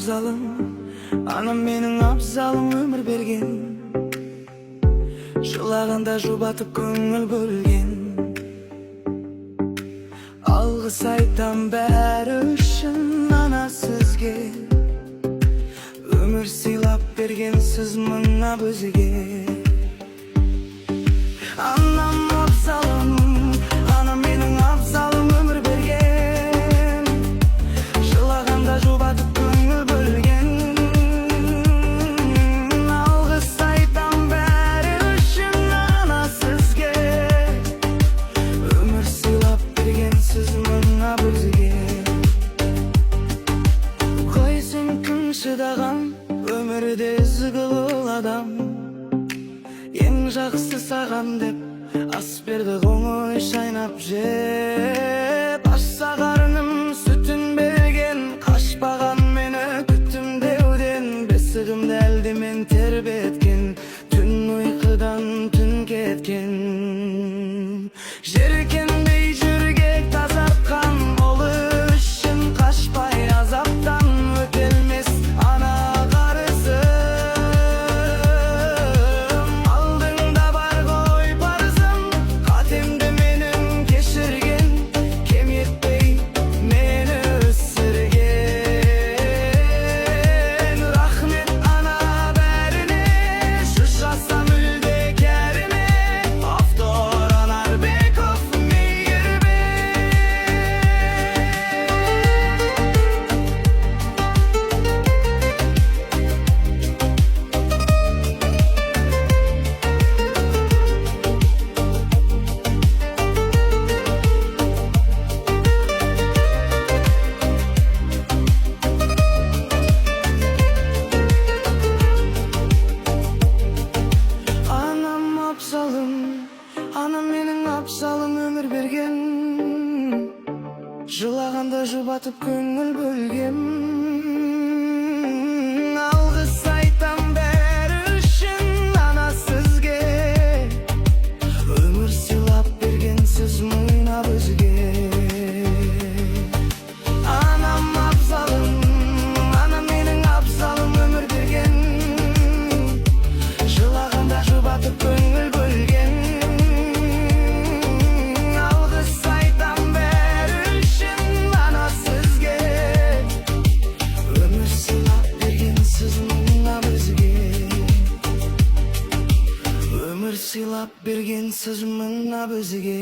абзалым, анам менің абзалым өмір берген. Жылағанда жұбатып көңіл бөлген. Алғыс айтам бәрі үшін ана сізге. Өмір сыйлап берген сіз мыңа бізге. Анам абзалым, анам менің абзалым өмір берген. Жылағанда жұбатып көңіл бөлген. Алғыс айтам бәрі үшін ана сізге. Өмір сыйлап берген сіз мыңа бізге. Қой сен күн шыдаған өмірде ізгілі адам. Ең жақсы саған деп ас берді қоңыр шайнап жеп. Ашса қарным сүтін берген, қашпаған мені күттім деуден. Бесігімді әлде мен тербеткен, түн ұйқыдан түн кеткен. Жеркенбей жүргек тазартқан, ол үшін қашпай азаптан өтелмес ана қарызым. Алдыңда бар ғой парызым, қатемді менің кешірген, кем етпей мені өсірген. Рахмет ана бәріне, шыжаса мүлде кәріне. Автор Анарбеков мейірбек. Анам абзалым, анам менің абзалым өмір берген. Жылағанда жұбатып көңіл бөлген. Алғыс айтам бәрі үшін ана сізге. Өмір сыйлап берген сіз мыңа бізге. Анам абзалым, анам менің абзалым өмір берген. Жылағанда жұбатып көңіл бөлген. Алғыс айтам бәрі үшін ана сізге. Өмір сыйлап берген сіз мыңа бізге. Өмір сыйлап берген сіз мыңа бізге.